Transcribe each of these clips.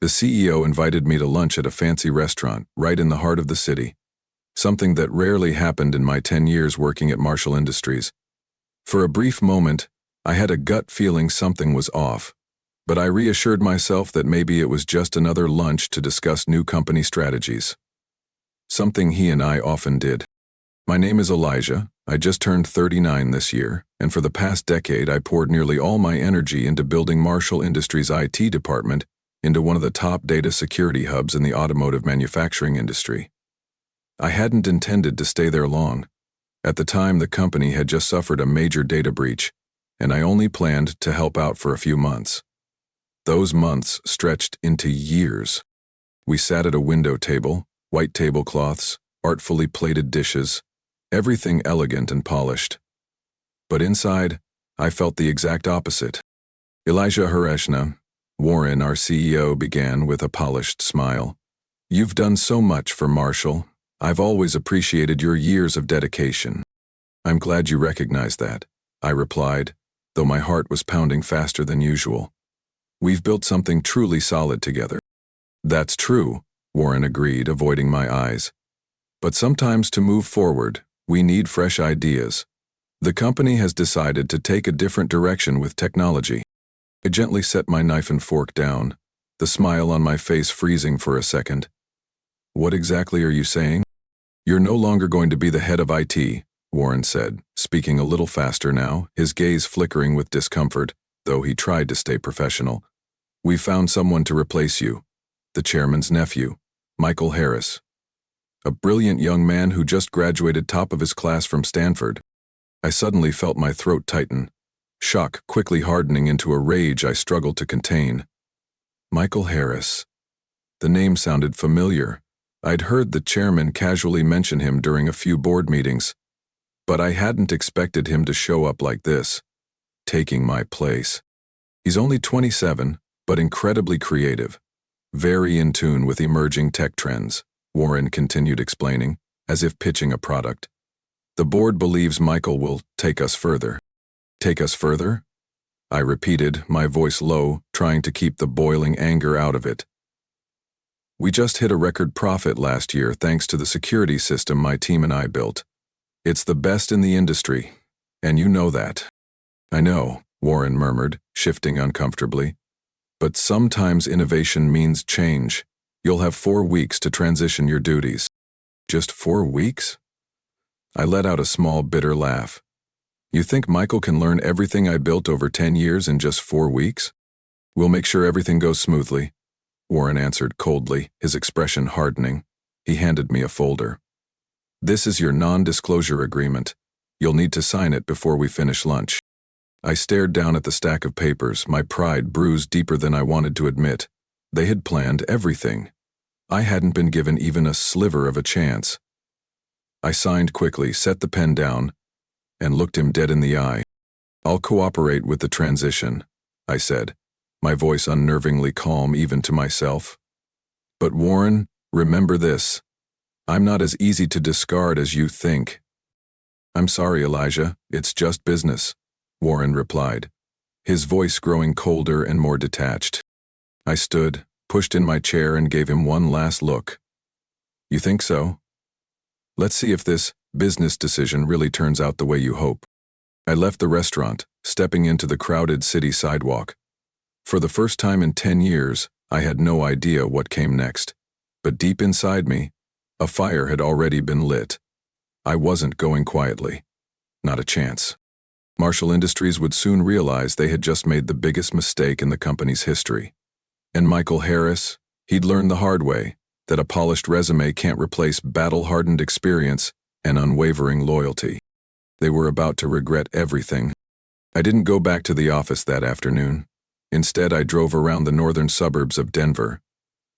The CEO invited me to lunch at a fancy restaurant right in the heart of the city, something that rarely happened in my 10 years working at Marshall Industries. For a brief moment, I had a gut feeling something was off, but I reassured myself that maybe it was just another lunch to discuss new company strategies. Something he and I often did. My name is Elijah. I just turned 39 this year, and for the past decade I poured nearly all my energy into building Marshall Industries' IT department into one of the top data security hubs in the automotive manufacturing industry. I hadn't intended to stay there long. At the time, the company had just suffered a major data breach, and I only planned to help out for a few months. Those months stretched into years. We sat at a window table, white tablecloths, artfully plated dishes, everything elegant and polished. But inside, I felt the exact opposite. Elijah Hareshna, Warren, our CEO, began with a polished smile. "You've done so much for Marshall. I've always appreciated your years of dedication." "I'm glad you recognize that," I replied, though my heart was pounding faster than usual. "We've built something truly solid together." "That's true," Warren agreed, avoiding my eyes. "But sometimes to move forward, we need fresh ideas. The company has decided to take a different direction with technology." I gently set my knife and fork down, the smile on my face freezing for a second. "What exactly are you saying?" "You're no longer going to be the head of IT," Warren said, speaking a little faster now, his gaze flickering with discomfort, though he tried to stay professional. "We've found someone to replace you, the chairman's nephew, Michael Harris. A brilliant young man who just graduated top of his class from Stanford." I suddenly felt my throat tighten, shock quickly hardening into a rage I struggled to contain. Michael Harris. The name sounded familiar. I'd heard the chairman casually mention him during a few board meetings, but I hadn't expected him to show up like this, taking my place. He's only 27, but incredibly creative, very in tune with emerging tech trends, Warren continued explaining, as if pitching a product. "The board believes Michael will take us further." "Take us further?" I repeated, my voice low, trying to keep the boiling anger out of it. "We just hit a record profit last year thanks to the security system my team and I built. It's the best in the industry, and you know that." "I know," Warren murmured, shifting uncomfortably. "But sometimes innovation means change. You'll have 4 weeks to transition your duties." "Just 4 weeks?" I let out a small, bitter laugh. "You think Michael can learn everything I built over 10 years in just 4 weeks? We'll make sure everything goes smoothly," Warren answered coldly, his expression hardening. He handed me a folder. "This is your non-disclosure agreement. You'll need to sign it before we finish lunch." I stared down at the stack of papers, my pride bruised deeper than I wanted to admit. They had planned everything. I hadn't been given even a sliver of a chance. I signed quickly, set the pen down, and looked him dead in the eye. "I'll cooperate with the transition," I said, my voice unnervingly calm even to myself. "But Warren, remember this. I'm not as easy to discard as you think." "I'm sorry, Elijah, it's just business," Warren replied, his voice growing colder and more detached. I stood, pushed in my chair, and gave him one last look. "You think so? Let's see if this business decision really turns out the way you hope." I left the restaurant, stepping into the crowded city sidewalk. For the first time in 10 years, I had no idea what came next. But deep inside me, a fire had already been lit. I wasn't going quietly. Not a chance. Marshall Industries would soon realize they had just made the biggest mistake in the company's history. And Michael Harris, he'd learned the hard way that a polished resume can't replace battle-hardened experience and unwavering loyalty. They were about to regret everything. I didn't go back to the office that afternoon. Instead, I drove around the northern suburbs of Denver,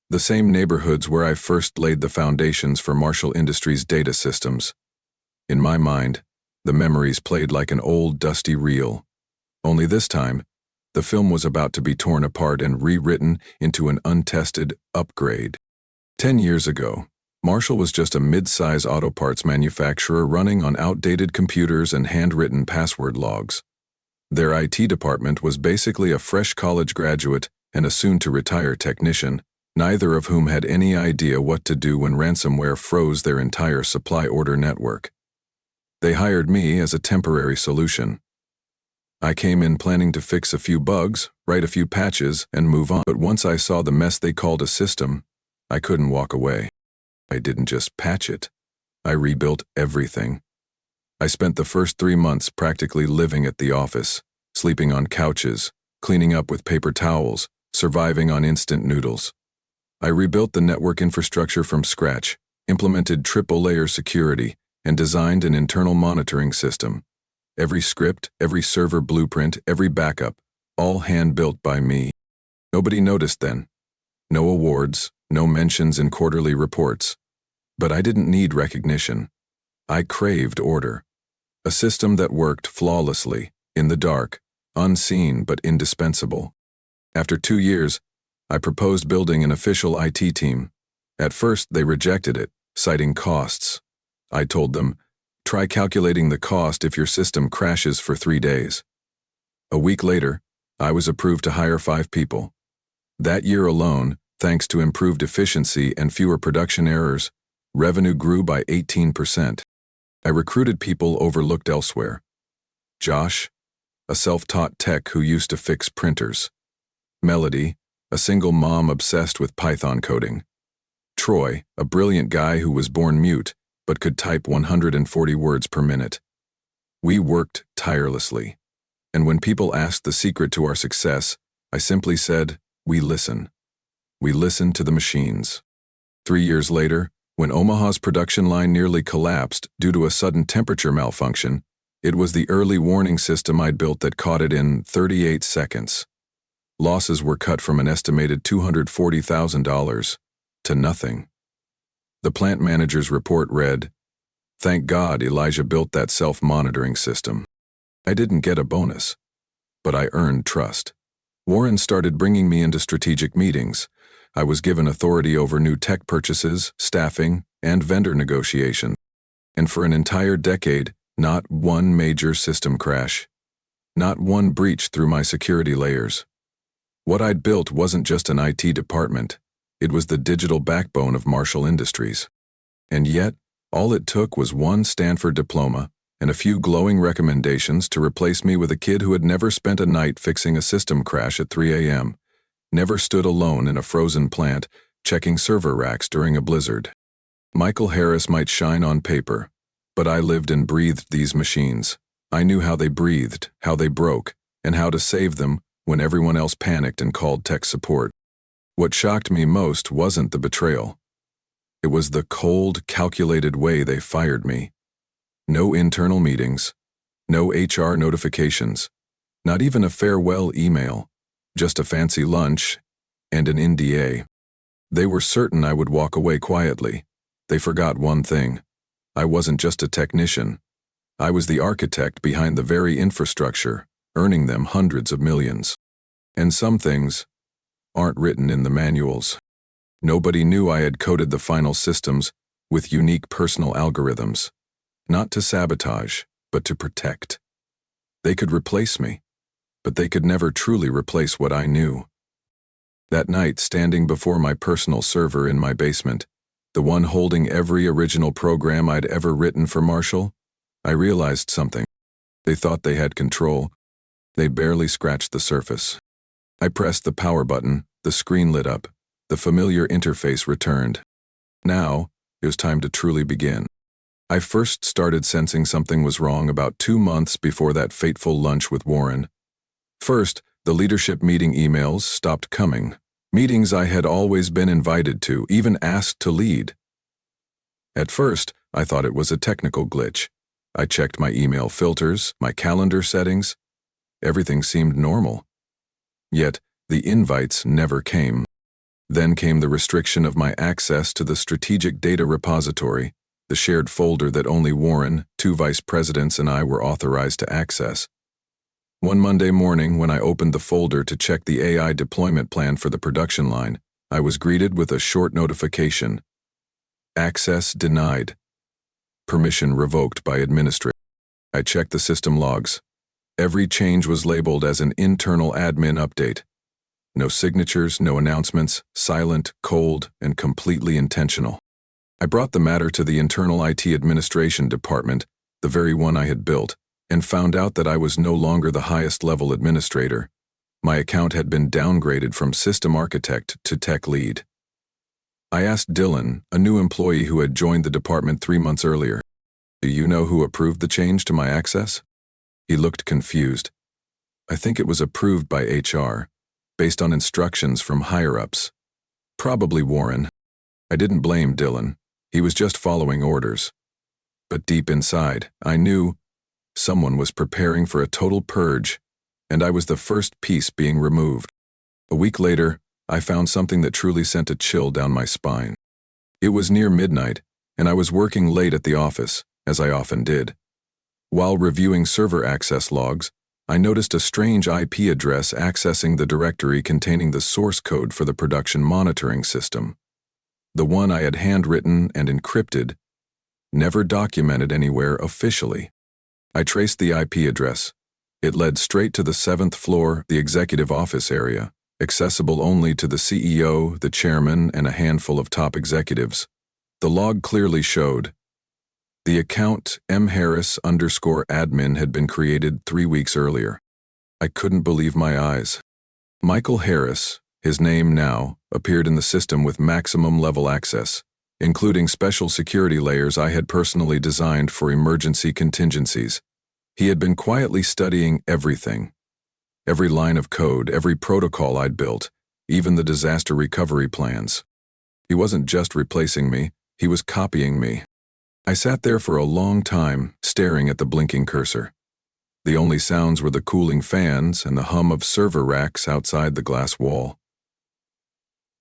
the same neighborhoods where I first laid the foundations for Marshall Industries' data systems. In my mind, the memories played like an old, dusty reel. Only this time, the film was about to be torn apart and rewritten into an untested upgrade. 10 years ago, Marshall was just a mid-size auto parts manufacturer running on outdated computers and handwritten password logs. Their IT department was basically a fresh college graduate and a soon-to-retire technician neither of whom had any idea what to do when ransomware froze their entire supply order network. They hired me as a temporary solution. I came in planning to fix a few bugs, write a few patches, and move on. But once I saw the mess they called a system, I couldn't walk away. I didn't just patch it. I rebuilt everything. I spent the first 3 months practically living at the office, sleeping on couches, cleaning up with paper towels, surviving on instant noodles. I rebuilt the network infrastructure from scratch, implemented triple-layer security, and designed an internal monitoring system. Every script, every server blueprint, every backup, all hand-built by me. Nobody noticed then. No awards, no mentions in quarterly reports. But I didn't need recognition. I craved order. A system that worked flawlessly, in the dark, unseen but indispensable. After 2 years, I proposed building an official IT team. At first, they rejected it, citing costs. I told them, try calculating the cost if your system crashes for 3 days. A week later, I was approved to hire 5 people. That year alone, thanks to improved efficiency and fewer production errors, revenue grew by 18%. I recruited people overlooked elsewhere. Josh, a self-taught tech who used to fix printers. Melody, a single mom obsessed with Python coding. Troy, a brilliant guy who was born mute, but could type 140 words per minute. We worked tirelessly. And when people asked the secret to our success, I simply said, we listen. We listen to the machines. 3 years later, when Omaha's production line nearly collapsed due to a sudden temperature malfunction, it was the early warning system I'd built that caught it in 38 seconds. Losses were cut from an estimated $240,000 to nothing. The plant manager's report read, "Thank God Elijah built that self-monitoring system." I didn't get a bonus, but I earned trust. Warren started bringing me into strategic meetings. I was given authority over new tech purchases, staffing, and vendor negotiations. And for an entire decade, not one major system crash. Not one breach through my security layers. What I'd built wasn't just an IT department. It was the digital backbone of Marshall Industries. And yet, all it took was one Stanford diploma and a few glowing recommendations to replace me with a kid who had never spent a night fixing a system crash at 3 a.m., never stood alone in a frozen plant, checking server racks during a blizzard. Michael Harris might shine on paper, but I lived and breathed these machines. I knew how they breathed, how they broke, and how to save them when everyone else panicked and called tech support. What shocked me most wasn't the betrayal. It was the cold, calculated way they fired me. No internal meetings, no HR notifications, not even a farewell email, just a fancy lunch and an NDA. They were certain I would walk away quietly. They forgot one thing. I wasn't just a technician. I was the architect behind the very infrastructure, earning them hundreds of millions. And some things aren't written in the manuals. Nobody knew I had coded the final systems with unique personal algorithms, not to sabotage, but to protect. They could replace me, but they could never truly replace what I knew. That night, standing before my personal server in my basement, the one holding every original program I'd ever written for Marshall, I realized something. They thought they had control. They barely scratched the surface. I pressed the power button, the screen lit up, the familiar interface returned. Now, it was time to truly begin. I first started sensing something was wrong about 2 months before that fateful lunch with Warren. First, the leadership meeting emails stopped coming. Meetings I had always been invited to, even asked to lead. At first, I thought it was a technical glitch. I checked my email filters, my calendar settings. Everything seemed normal. Yet, the invites never came. Then came the restriction of my access to the strategic data repository, the shared folder that only Warren, 2 vice presidents, and I were authorized to access. One Monday morning, when I opened the folder to check the AI deployment plan for the production line, I was greeted with a short notification. Access denied. Permission revoked by administrator. I checked the system logs. Every change was labeled as an internal admin update. No signatures, no announcements, silent, cold, and completely intentional. I brought the matter to the internal IT administration department, the very one I had built, and found out that I was no longer the highest level administrator. My account had been downgraded from system architect to tech lead. I asked Dylan, a new employee who had joined the department 3 months earlier, "Do you know who approved the change to my access?" He looked confused. "I think it was approved by HR, based on instructions from higher-ups. Probably Warren." I didn't blame Dylan. He was just following orders. But deep inside, I knew someone was preparing for a total purge, and I was the first piece being removed. A week later, I found something that truly sent a chill down my spine. It was near midnight, and I was working late at the office, as I often did. While reviewing server access logs, I noticed a strange IP address accessing the directory containing the source code for the production monitoring system. The one I had handwritten and encrypted, never documented anywhere officially. I traced the IP address. It led straight to the 7th floor, the executive office area, accessible only to the CEO, the chairman, and a handful of top executives. The log clearly showed the account mharris_admin had been created 3 weeks earlier. I couldn't believe my eyes. Michael Harris, his name now, appeared in the system with maximum level access, including special security layers I had personally designed for emergency contingencies. He had been quietly studying everything. Every line of code, every protocol I'd built, even the disaster recovery plans. He wasn't just replacing me, he was copying me. I sat there for a long time, staring at the blinking cursor. The only sounds were the cooling fans and the hum of server racks outside the glass wall.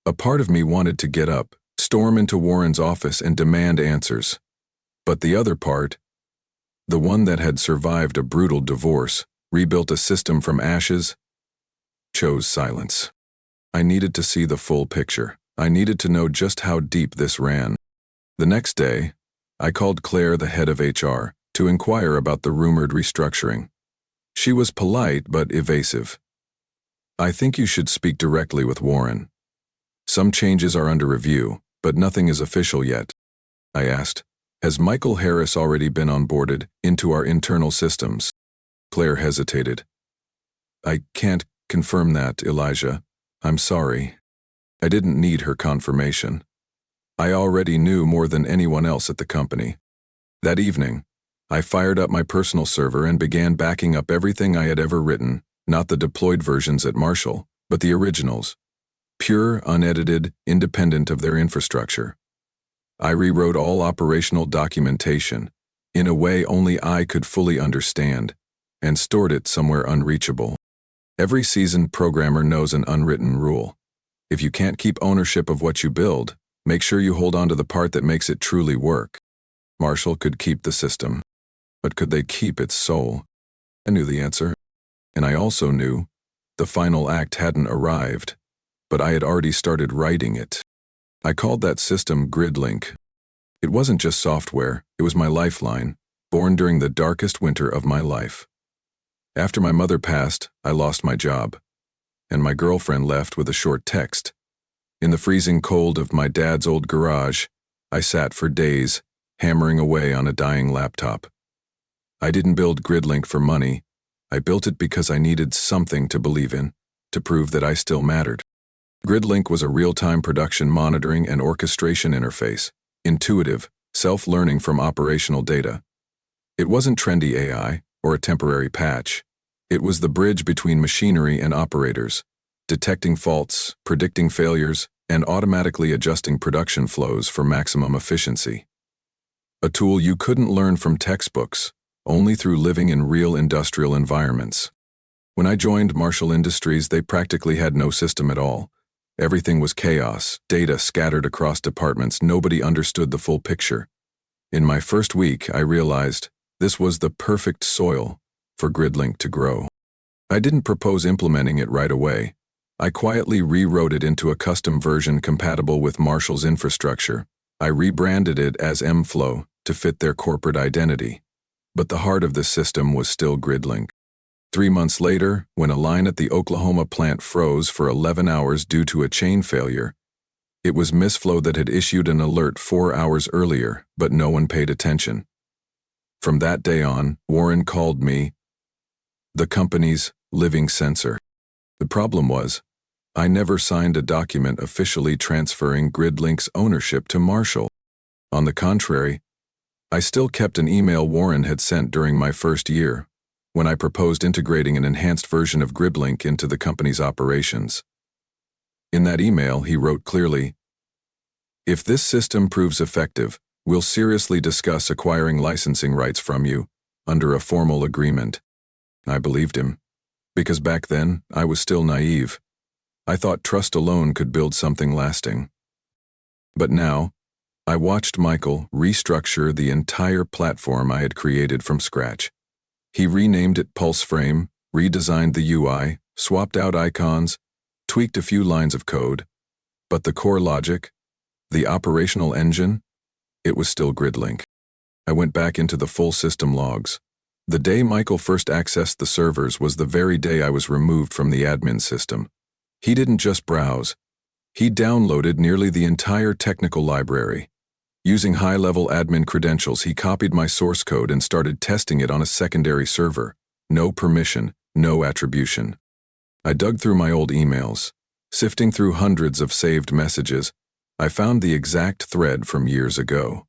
A part of me wanted to get up, storm into Warren's office and demand answers. But the other part, the one that had survived a brutal divorce, rebuilt a system from ashes, chose silence. I needed to see the full picture. I needed to know just how deep this ran. The next day, I called Claire, the head of HR, to inquire about the rumored restructuring. She was polite but evasive. "I think you should speak directly with Warren. Some changes are under review, but nothing is official yet." I asked, "Has Michael Harris already been onboarded into our internal systems?" Claire hesitated. "I can't confirm that, Elijah. I'm sorry." I didn't need her confirmation. I already knew more than anyone else at the company. That evening, I fired up my personal server and began backing up everything I had ever written, not the deployed versions at Marshall, but the originals. Pure, unedited, independent of their infrastructure. I rewrote all operational documentation, in a way only I could fully understand, and stored it somewhere unreachable. Every seasoned programmer knows an unwritten rule. If you can't keep ownership of what you build, make sure you hold on to the part that makes it truly work. Marshall could keep the system, but could they keep its soul? I knew the answer, and I also knew the final act hadn't arrived, but I had already started writing it. I called that system GridLink. It wasn't just software, it was my lifeline, born during the darkest winter of my life. After my mother passed, I lost my job, and my girlfriend left with a short text. In the freezing cold of my dad's old garage, I sat for days, hammering away on a dying laptop. I didn't build GridLink for money. I built it because I needed something to believe in, to prove that I still mattered. GridLink was a real-time production monitoring and orchestration interface, intuitive, self-learning from operational data. It wasn't trendy AI or a temporary patch. It was the bridge between machinery and operators, detecting faults, predicting failures, and automatically adjusting production flows for maximum efficiency. A tool you couldn't learn from textbooks, only through living in real industrial environments. When I joined Marshall Industries, they practically had no system at all. Everything was chaos, data scattered across departments, nobody understood the full picture. In my first week, I realized this was the perfect soil for GridLink to grow. I didn't propose implementing it right away. I quietly rewrote it into a custom version compatible with Marshall's infrastructure. I rebranded it as mFlow to fit their corporate identity. But the heart of the system was still GridLink. 3 months later, when a line at the Oklahoma plant froze for 11 hours due to a chain failure, it was Misflow that had issued an alert 4 hours earlier, but no one paid attention. From that day on, Warren called me the company's living censor. The problem was, I never signed a document officially transferring GridLink's ownership to Marshall. On the contrary, I still kept an email Warren had sent during my first year, when I proposed integrating an enhanced version of GridLink into the company's operations. In that email, he wrote clearly, "If this system proves effective, we'll seriously discuss acquiring licensing rights from you under a formal agreement." I believed him, because back then I was still naive. I thought trust alone could build something lasting. But now, I watched Michael restructure the entire platform I had created from scratch. He renamed it PulseFrame, redesigned the UI, swapped out icons, tweaked a few lines of code, but the core logic, the operational engine, it was still GridLink. I went back into the full system logs. The day Michael first accessed the servers was the very day I was removed from the admin system. He didn't just browse. He downloaded nearly the entire technical library. Using high-level admin credentials, he copied my source code and started testing it on a secondary server. No permission, no attribution. I dug through my old emails. Sifting through hundreds of saved messages, I found the exact thread from years ago.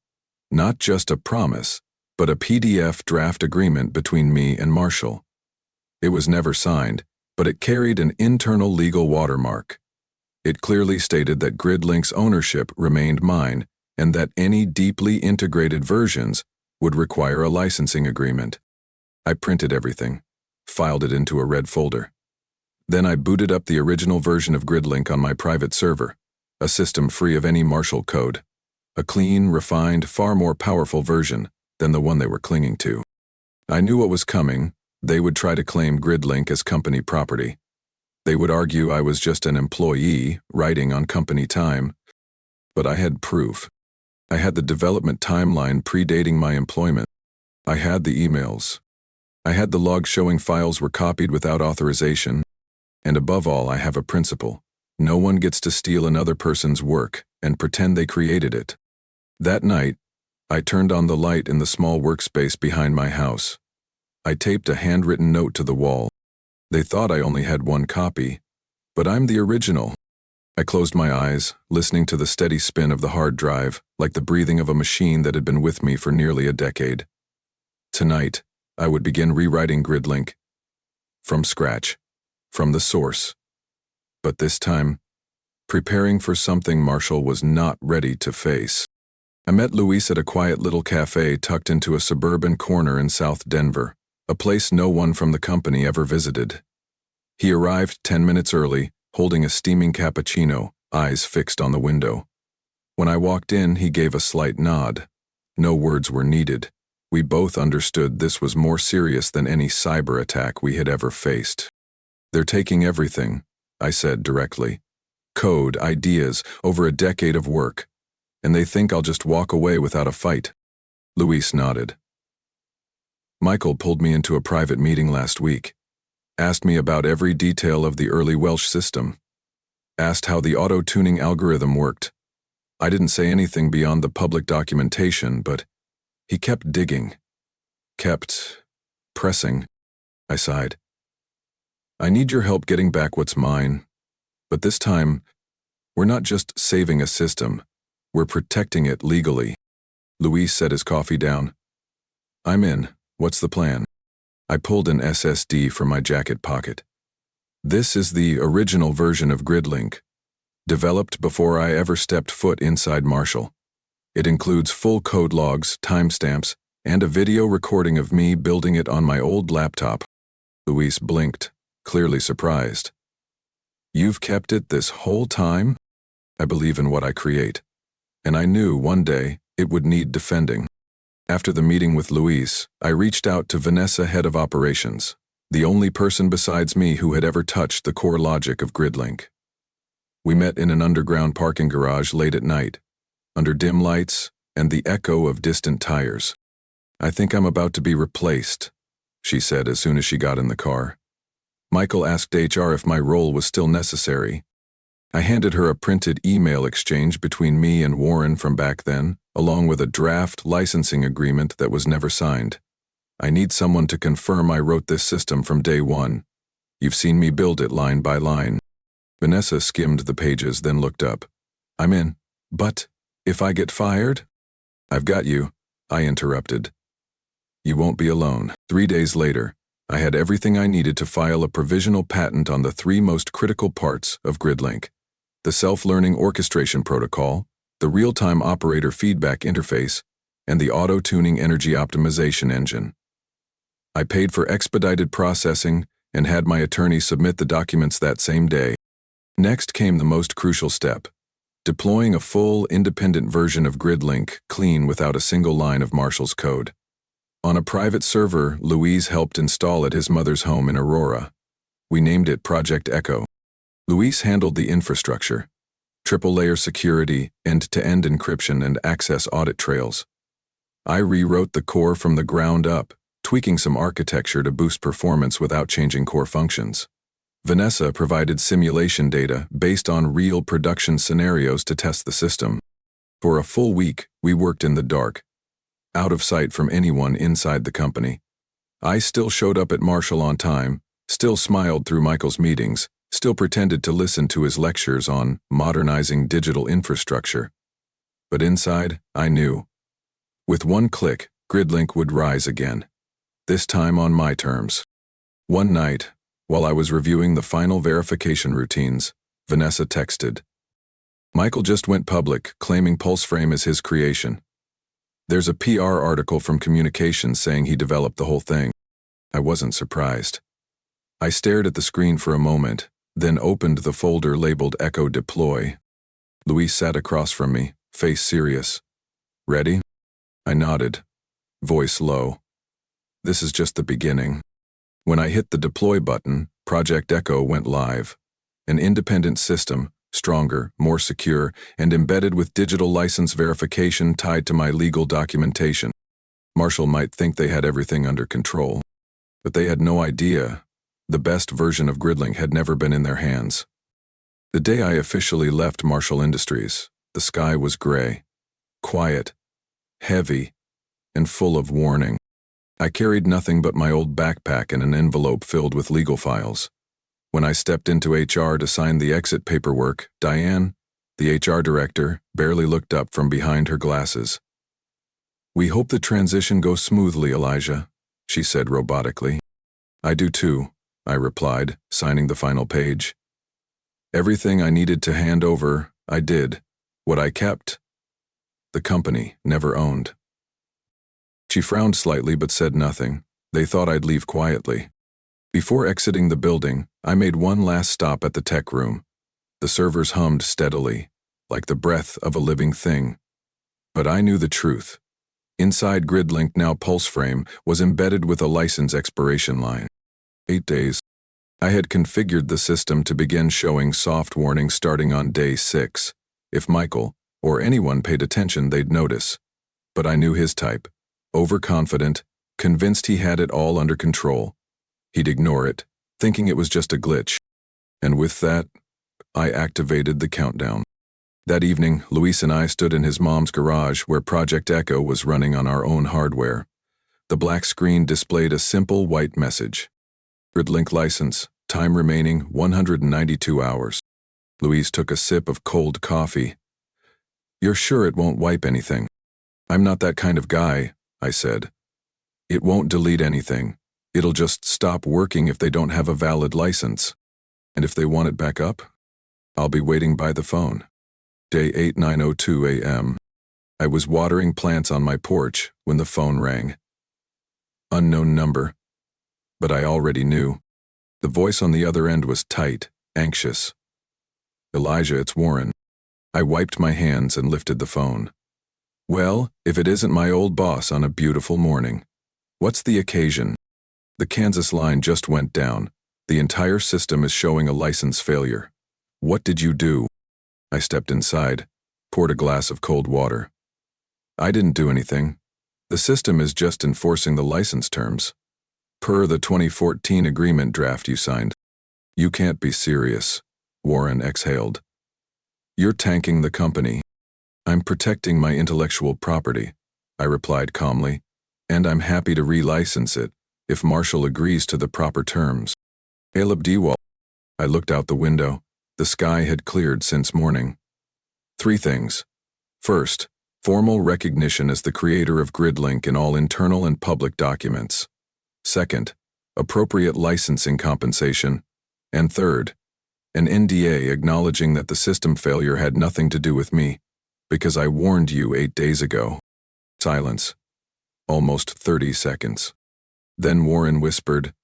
Not just a promise, but a PDF draft agreement between me and Marshall. It was never signed, but it carried an internal legal watermark. It clearly stated that GridLink's ownership remained mine, and that any deeply integrated versions would require a licensing agreement. I printed everything, filed it into a red folder. Then I booted up the original version of GridLink on my private server, a system free of any Marshall code. A clean, refined, far more powerful version than the one they were clinging to. I knew what was coming. They would try to claim GridLink as company property. They would argue I was just an employee writing on company time. But I had proof. I had the development timeline predating my employment. I had the emails. I had the logs showing files were copied without authorization. And above all, I have a principle. No one gets to steal another person's work and pretend they created it. That night, I turned on the light in the small workspace behind my house. I taped a handwritten note to the wall. They thought I only had one copy, but I'm the original. I closed my eyes, listening to the steady spin of the hard drive, like the breathing of a machine that had been with me for nearly a decade. Tonight, I would begin rewriting GridLink. From scratch. From the source. But this time, preparing for something Marshall was not ready to face. I met Luis at a quiet little cafe tucked into a suburban corner in South Denver, a place no one from the company ever visited. He arrived 10 minutes early, holding a steaming cappuccino, eyes fixed on the window. When I walked in, he gave a slight nod. No words were needed. We both understood this was more serious than any cyber attack we had ever faced. "They're taking everything," I said directly. "Code, ideas, over a decade of work. And they think I'll just walk away without a fight." Luis nodded. "Michael pulled me into a private meeting last week. Asked me about every detail of the early Welsh system. Asked how the auto-tuning algorithm worked. I didn't say anything beyond the public documentation, but he kept digging. Kept pressing." I sighed. "I need your help getting back what's mine. But this time, we're not just saving a system, we're protecting it legally." Luis set his coffee down. "I'm in. What's the plan?" I pulled an SSD from my jacket pocket. "This is the original version of GridLink, developed before I ever stepped foot inside Marshall. It includes full code logs, timestamps, and a video recording of me building it on my old laptop." Luis blinked, clearly surprised. "You've kept it this whole time?" "I believe in what I create, and I knew one day it would need defending." After the meeting with Luis, I reached out to Vanessa, head of operations, the only person besides me who had ever touched the core logic of GridLink. We met in an underground parking garage late at night, under dim lights and the echo of distant tires. "I think I'm about to be replaced," she said as soon as she got in the car. Michael asked HR if my role was still necessary. I handed her a printed email exchange between me and Warren from back then, along with a draft licensing agreement that was never signed. I need someone to confirm I wrote this system from day one. You've seen me build it line by line. Vanessa skimmed the pages, then looked up. I'm in. But if I get fired? I've got you, I interrupted. You won't be alone. 3 days later, I had everything I needed to file a provisional patent on the 3 most critical parts of GridLink: the self-learning orchestration protocol, the real-time operator feedback interface, and the auto-tuning energy optimization engine. I paid for expedited processing and had my attorney submit the documents that same day. Next came the most crucial step: deploying a full, independent version of GridLink, clean without a single line of Marshall's code. On a private server, Luis helped install at his mother's home in Aurora. We named it Project Echo. Luis handled the infrastructure: triple-layer security, end-to-end encryption, and access audit trails. I rewrote the core from the ground up, tweaking some architecture to boost performance without changing core functions. Vanessa provided simulation data based on real production scenarios to test the system. For a full week, we worked in the dark, out of sight from anyone inside the company. I still showed up at Marshall on time, still smiled through Michael's meetings, still pretended to listen to his lectures on modernizing digital infrastructure. But inside, I knew. With one click, GridLink would rise again. This time on my terms. One night, while I was reviewing the final verification routines, Vanessa texted. Michael just went public, claiming PulseFrame is his creation. There's a PR article from Communications saying he developed the whole thing. I wasn't surprised. I stared at the screen for a moment, then opened the folder labeled Echo Deploy. Luis sat across from me, face serious. Ready? I nodded, voice low. This is just the beginning. When I hit the deploy button, Project Echo went live. An independent system, stronger, more secure, and embedded with digital license verification tied to my legal documentation. Marshall might think they had everything under control, but they had no idea. The best version of GridLink had never been in their hands. The day I officially left Marshall Industries, the sky was gray, quiet, heavy, and full of warning. I carried nothing but my old backpack and an envelope filled with legal files. When I stepped into HR to sign the exit paperwork, Diane, the HR director, barely looked up from behind her glasses. We hope the transition goes smoothly, Elijah, she said robotically. I do too, I replied, signing the final page. Everything I needed to hand over, I did. What I kept, the company never owned. She frowned slightly but said nothing. They thought I'd leave quietly. Before exiting the building, I made one last stop at the tech room. The servers hummed steadily, like the breath of a living thing. But I knew the truth. Inside GridLink, now PulseFrame, was embedded with a license expiration line. 8 days. I had configured the system to begin showing soft warnings starting on day 6. If Michael, or anyone paid attention, they'd notice. But I knew his type. Overconfident, convinced he had it all under control. He'd ignore it, thinking it was just a glitch. And with that, I activated the countdown. That evening, Luis and I stood in his mom's garage where Project Echo was running on our own hardware. The black screen displayed a simple white message. GridLink license, time remaining 192 hours. Luis took a sip of cold coffee. You're sure it won't wipe anything? I'm not that kind of guy, I said. It won't delete anything. It'll just stop working if they don't have a valid license. And if they want it back up, I'll be waiting by the phone. Day 9:02 a.m. I was watering plants on my porch when the phone rang. Unknown number. But I already knew. The voice on the other end was tight, anxious. Elijah, it's Warren. I wiped my hands and lifted the phone. Well, if it isn't my old boss on a beautiful morning. What's the occasion? The Kansas line just went down. The entire system is showing a license failure. What did you do? I stepped inside, poured a glass of cold water. I didn't do anything. The system is just enforcing the license terms. Per the 2014 agreement draft you signed. You can't be serious, Warren exhaled. You're tanking the company. I'm protecting my intellectual property, I replied calmly, and I'm happy to relicense it if Marshall agrees to the proper terms. Caleb Dewalt. I looked out the window. The sky had cleared since morning. 3 things. First, formal recognition as the creator of GridLink in all internal and public documents. Second, appropriate licensing compensation. And third, an NDA acknowledging that the system failure had nothing to do with me, because I warned you 8 days ago. Silence. Almost 30 seconds. Then Warren whispered,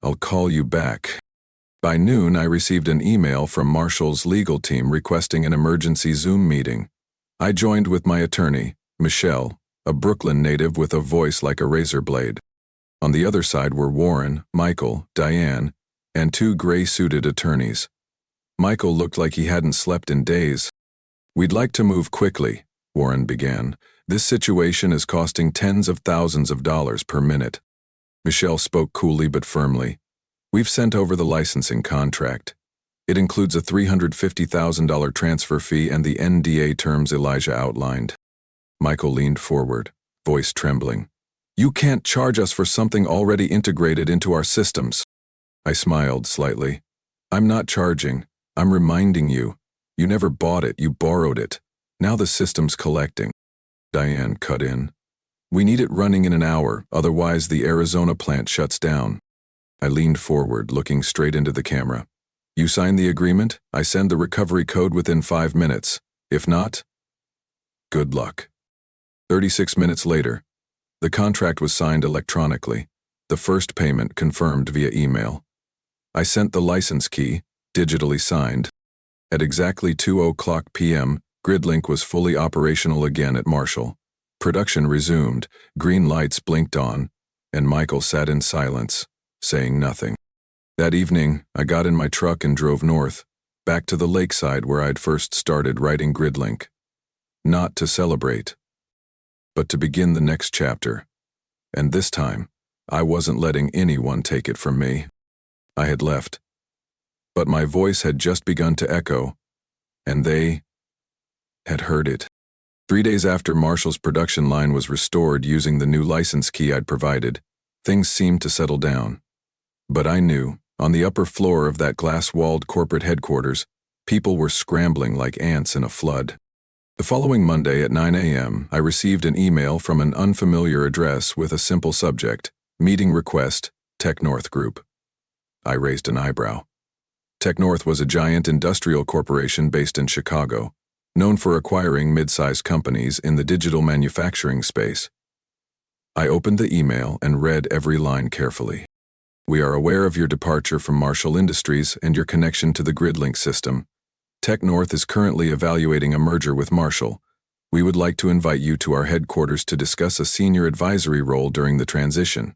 I'll call you back. By noon, I received an email from Marshall's legal team requesting an emergency Zoom meeting. I joined with my attorney, Michelle, a Brooklyn native with a voice like a razor blade. On the other side were Warren, Michael, Diane, and 2 gray-suited attorneys. Michael looked like he hadn't slept in days. We'd like to move quickly, Warren began. This situation is costing tens of thousands of dollars per minute. Michelle spoke coolly but firmly. We've sent over the licensing contract. It includes a $350,000 transfer fee and the NDA terms Elijah outlined. Michael leaned forward, voice trembling. You can't charge us for something already integrated into our systems. I smiled slightly. I'm not charging. I'm reminding you. You never bought it, you borrowed it. Now the system's collecting. Diane cut in. We need it running in an hour, otherwise the Arizona plant shuts down. I leaned forward, looking straight into the camera. You sign the agreement, I send the recovery code within 5 minutes. If not, good luck. 36 minutes later, the contract was signed electronically, the first payment confirmed via email. I sent the license key, digitally signed. At exactly 2:00 p.m., GridLink was fully operational again at Marshall. Production resumed, green lights blinked on, and Michael sat in silence, saying nothing. That evening, I got in my truck and drove north, back to the lakeside where I'd first started writing GridLink. Not to celebrate, but to begin the next chapter. And this time, I wasn't letting anyone take it from me. I had left, but my voice had just begun to echo, and they had heard it. 3 days after Marshall's production line was restored using the new license key I'd provided, things seemed to settle down. But I knew, on the upper floor of that glass-walled corporate headquarters, people were scrambling like ants in a flood. The following Monday at 9 a.m., I received an email from an unfamiliar address with a simple subject, Meeting Request, Tech North Group. I raised an eyebrow. Tech North was a giant industrial corporation based in Chicago, known for acquiring mid-sized companies in the digital manufacturing space. I opened the email and read every line carefully. We are aware of your departure from Marshall Industries and your connection to the GridLink system. Tech North is currently evaluating a merger with Marshall. We would like to invite you to our headquarters to discuss a senior advisory role during the transition.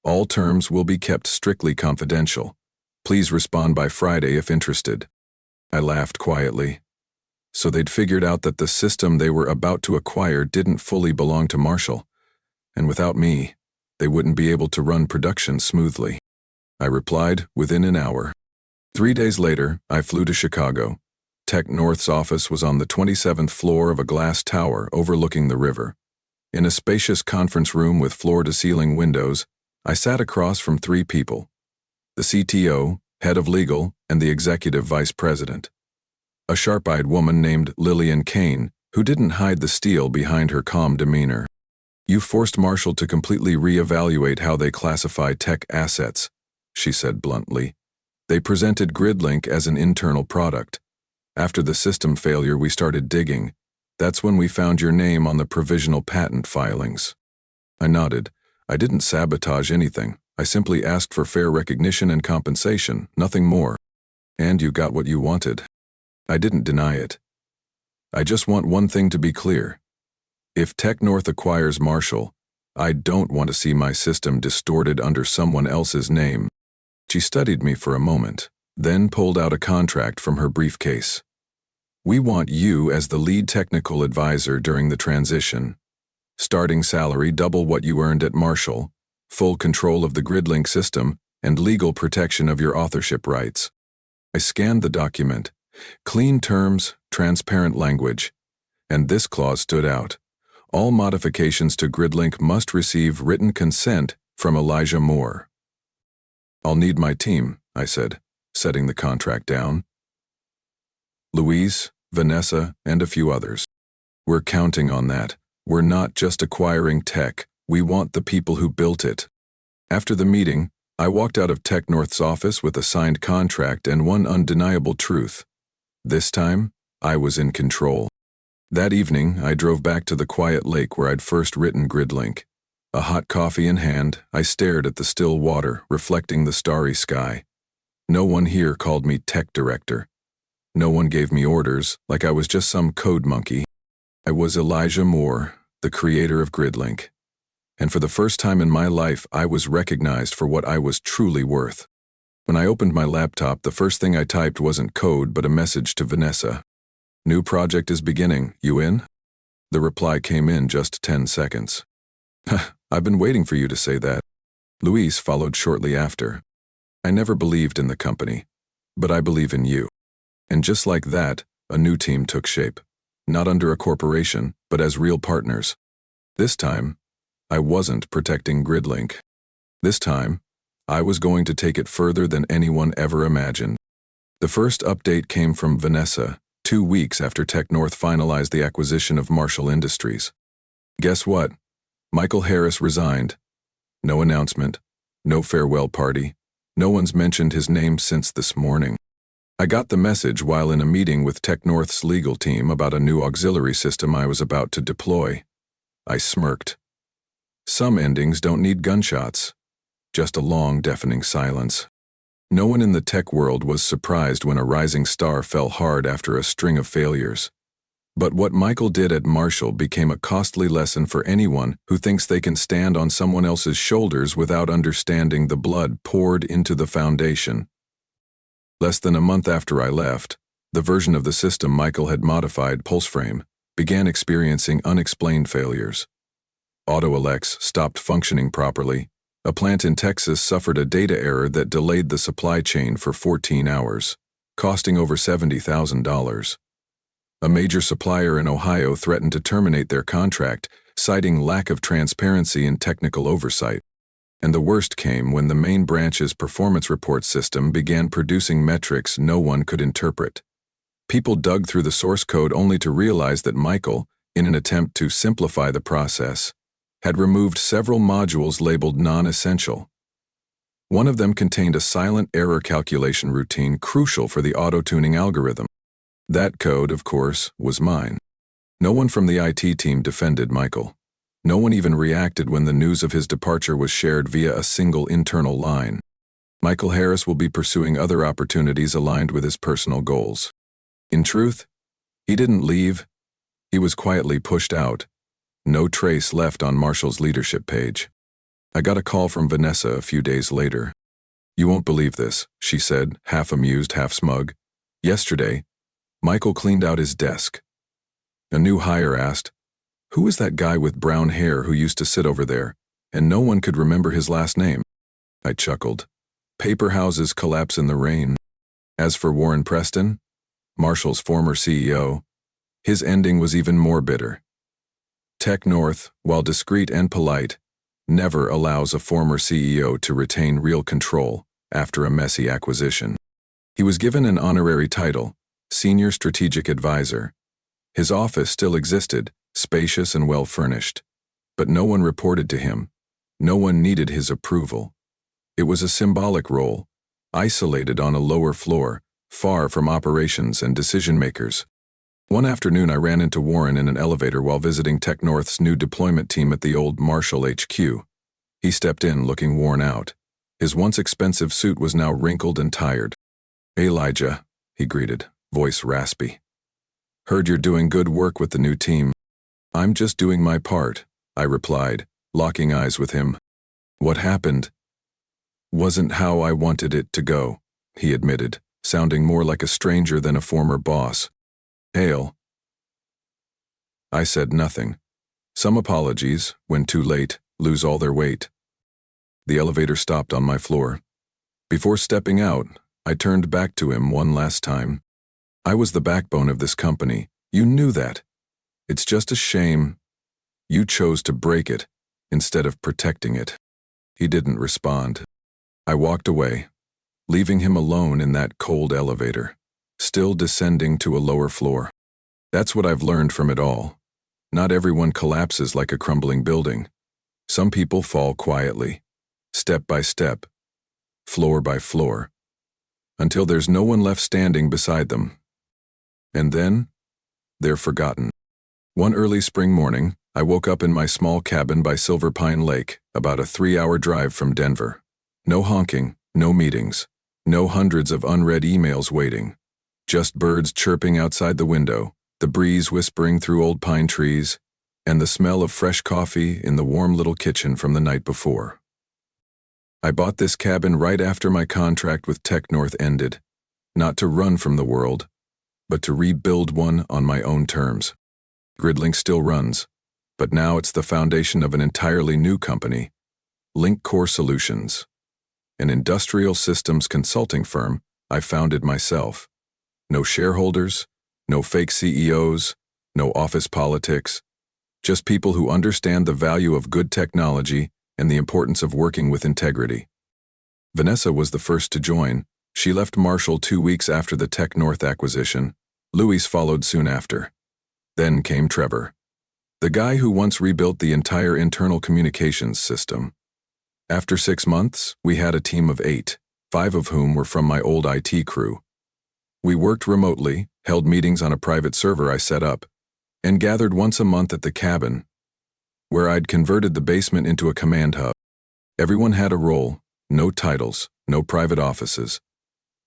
All terms will be kept strictly confidential. Please respond by Friday if interested. I laughed quietly. So they'd figured out that the system they were about to acquire didn't fully belong to Marshall, and without me, they wouldn't be able to run production smoothly. I replied within an hour. 3 days later, I flew to Chicago. Tech North's office was on the 27th floor of a glass tower overlooking the river. In a spacious conference room with floor-to-ceiling windows, I sat across from 3 people: the CTO, head of legal, and the executive vice president. A sharp-eyed woman named Lillian Kane, who didn't hide the steel behind her calm demeanor. You forced Marshall to completely reevaluate how they classify tech assets, she said bluntly. They presented GridLink as an internal product. After the system failure, we started digging. That's when we found your name on the provisional patent filings. I nodded. I didn't sabotage anything. I simply asked for fair recognition and compensation, nothing more. And you got what you wanted. I didn't deny it. I just want one thing to be clear. If Tech North acquires Marshall, I don't want to see my system distorted under someone else's name. She studied me for a moment, then pulled out a contract from her briefcase. We want you as the lead technical advisor during the transition. Starting salary double what you earned at Marshall, full control of the GridLink system, and legal protection of your authorship rights. I scanned the document. Clean terms, transparent language. And this clause stood out. All modifications to GridLink must receive written consent from Elijah Moore. I'll need my team, I said, setting the contract down. Louise, Vanessa, and a few others. We're counting on that. We're not just acquiring tech. We want the people who built it. After the meeting, I walked out of Tech North's office with a signed contract and one undeniable truth. This time, I was in control. That evening, I drove back to the quiet lake where I'd first written GridLink. A hot coffee in hand, I stared at the still water reflecting the starry sky. No one here called me tech director. No one gave me orders like I was just some code monkey. I was Elijah Moore, the creator of GridLink. And for the first time in my life, I was recognized for what I was truly worth. When I opened my laptop, the first thing I typed wasn't code but a message to Vanessa. New project is beginning, you in? The reply came in just 10 seconds. I've been waiting for you to say that. Louise followed shortly after. I never believed in the company, but I believe in you. And just like that, a new team took shape. Not under a corporation, but as real partners. This time, I wasn't protecting GridLink. This time, I was going to take it further than anyone ever imagined. The first update came from Vanessa, 2 weeks after Tech North finalized the acquisition of Marshall Industries. Guess what? Michael Harris resigned. No announcement, no farewell party. No one's mentioned his name since this morning. I got the message while in a meeting with Tech North's legal team about a new auxiliary system I was about to deploy. I smirked. Some endings don't need gunshots. Just a long, deafening silence. No one in the tech world was surprised when a rising star fell hard after a string of failures. But what Michael did at Marshall became a costly lesson for anyone who thinks they can stand on someone else's shoulders without understanding the blood poured into the foundation. Less than a month after I left, the version of the system Michael had modified, PulseFrame, began experiencing unexplained failures. AutoAlex stopped functioning properly. A plant in Texas suffered a data error that delayed the supply chain for 14 hours, costing over $70,000. A major supplier in Ohio threatened to terminate their contract, citing lack of transparency and technical oversight. And the worst came when the main branch's performance report system began producing metrics no one could interpret. People dug through the source code only to realize that Michael, in an attempt to simplify the process, had removed several modules labeled non-essential. One of them contained a silent error calculation routine crucial for the auto-tuning algorithm. That code, of course, was mine. No one from the IT team defended Michael. No one even reacted when the news of his departure was shared via a single internal line. Michael Harris will be pursuing other opportunities aligned with his personal goals. In truth, he didn't leave. He was quietly pushed out. No trace left on Marshall's leadership page. I got a call from Vanessa a few days later. You won't believe this, she said, half amused, half smug. Yesterday, Michael cleaned out his desk. A new hire asked, "Who is that guy with brown hair who used to sit over there?" And no one could remember his last name. I chuckled. Paper houses collapse in the rain. As for Warren Preston, Marshall's former CEO, his ending was even more bitter. Tech North, while discreet and polite, never allows a former CEO to retain real control after a messy acquisition. He was given an honorary title, Senior Strategic Advisor. His office still existed, spacious and well-furnished. But no one reported to him. No one needed his approval. It was a symbolic role, isolated on a lower floor, far from operations and decision-makers. One afternoon I ran into Warren in an elevator while visiting Tech North's new deployment team at the old Marshall HQ. He stepped in looking worn out. His once expensive suit was now wrinkled and tired. "Elijah," he greeted, voice raspy. "Heard you're doing good work with the new team." "I'm just doing my part," I replied, locking eyes with him. "What happened?" "Wasn't how I wanted it to go," he admitted, sounding more like a stranger than a former boss. "Hail." I said nothing. Some apologies, when too late, lose all their weight. The elevator stopped on my floor. Before stepping out, I turned back to him one last time. I was the backbone of this company. You knew that. It's just a shame you chose to break it instead of protecting it. He didn't respond. I walked away, leaving him alone in that cold elevator, still descending to a lower floor. That's what I've learned from it all. Not everyone collapses like a crumbling building. Some people fall quietly, step by step, floor by floor, until there's no one left standing beside them. And then, they're forgotten. One early spring morning, I woke up in my small cabin by Silver Pine Lake, about a 3-hour drive from Denver. No honking, no meetings, no hundreds of unread emails waiting. Just birds chirping outside the window, the breeze whispering through old pine trees, and the smell of fresh coffee in the warm little kitchen from the night before. I bought this cabin right after my contract with Tech North ended, not to run from the world, but to rebuild one on my own terms. Gridlink still runs, but now it's the foundation of an entirely new company, Link Core Solutions, an industrial systems consulting firm I founded myself. No shareholders, no fake CEOs, no office politics, just people who understand the value of good technology and the importance of working with integrity. Vanessa was the first to join. She left Marshall 2 weeks after the Tech North acquisition. Louis followed soon after. Then came Trevor, the guy who once rebuilt the entire internal communications system. After 6 months, we had a team of 8, 5 of whom were from my old IT crew. We worked remotely, held meetings on a private server I set up, and gathered once a month at the cabin, where I'd converted the basement into a command hub. Everyone had a role, no titles, no private offices.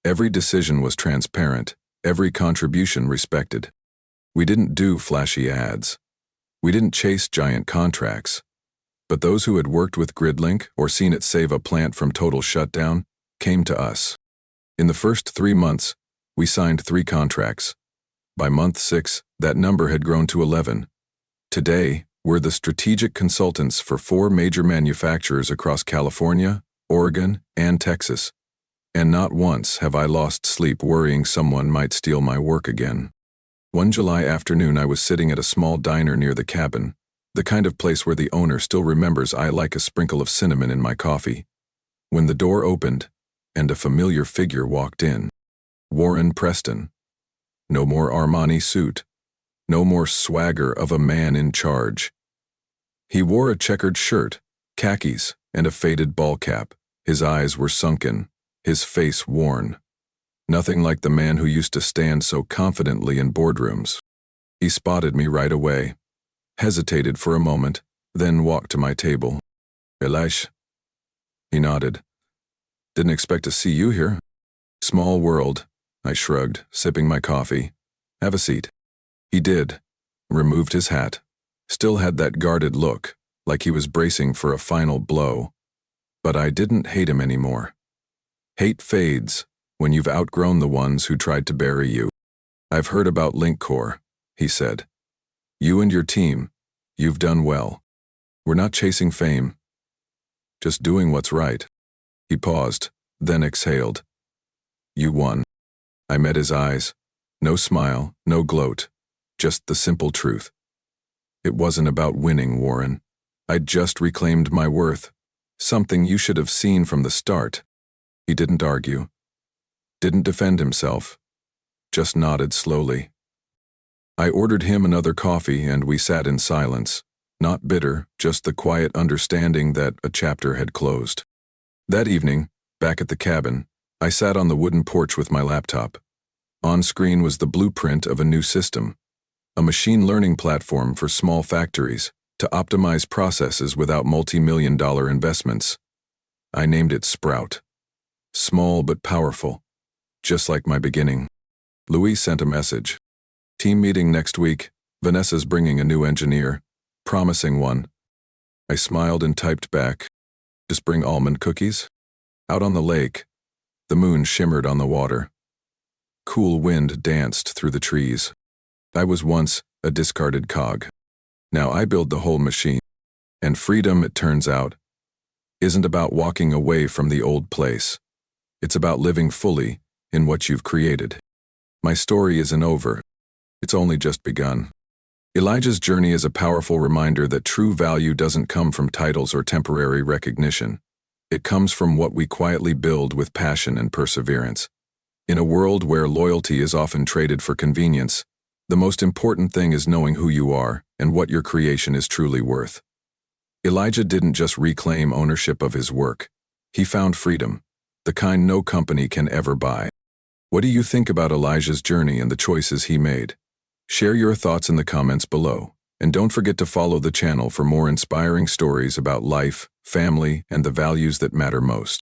Every decision was transparent, every contribution respected. We didn't do flashy ads. We didn't chase giant contracts. But those who had worked with Gridlink or seen it save a plant from total shutdown came to us. In the first 3 months, we signed 3 contracts. By month 6, that number had grown to 11. Today, we're the strategic consultants for 4 major manufacturers across California, Oregon, and Texas. And not once have I lost sleep worrying someone might steal my work again. One July afternoon, I was sitting at a small diner near the cabin, the kind of place where the owner still remembers I like a sprinkle of cinnamon in my coffee, when the door opened and a familiar figure walked in. Warren Preston. No more Armani suit. No more swagger of a man in charge. He wore a checkered shirt, khakis, and a faded ball cap. His eyes were sunken, his face worn. Nothing like the man who used to stand so confidently in boardrooms. He spotted me right away, hesitated for a moment, then walked to my table. "Elish?" He nodded. "Didn't expect to see you here." "Small world," I shrugged, sipping my coffee. "Have a seat." He did, removed his hat, still had that guarded look, like he was bracing for a final blow. But I didn't hate him anymore. Hate fades when you've outgrown the ones who tried to bury you. "I've heard about Link Core," he said. "You and your team, you've done well. We're not chasing fame, just doing what's right." He paused, then exhaled. "You won." I met his eyes. No smile, no gloat, just the simple truth. It wasn't about winning, Warren. I'd just reclaimed my worth, something you should have seen from the start. He didn't argue, didn't defend himself, just nodded slowly. I ordered him another coffee and we sat in silence, not bitter, just the quiet understanding that a chapter had closed. That evening, back at the cabin, I sat on the wooden porch with my laptop. On screen was the blueprint of a new system, a machine learning platform for small factories to optimize processes without multi-million-dollar investments. I named it Sprout. Small but powerful, just like my beginning. Louis sent a message. "Team meeting next week. Vanessa's bringing a new engineer. Promising one." I smiled and typed back, "Just bring almond cookies?" Out on the lake, the moon shimmered on the water. Cool wind danced through the trees. I was once a discarded cog. Now I build the whole machine. And freedom, it turns out, isn't about walking away from the old place. It's about living fully in what you've created. My story isn't over. It's only just begun. Elijah's journey is a powerful reminder that true value doesn't come from titles or temporary recognition. It comes from what we quietly build with passion and perseverance. In a world where loyalty is often traded for convenience, the most important thing is knowing who you are and what your creation is truly worth. Elijah didn't just reclaim ownership of his work. He found freedom, the kind no company can ever buy. What do you think about Elijah's journey and the choices he made? Share your thoughts in the comments below, and don't forget to follow the channel for more inspiring stories about life, family, and the values that matter most.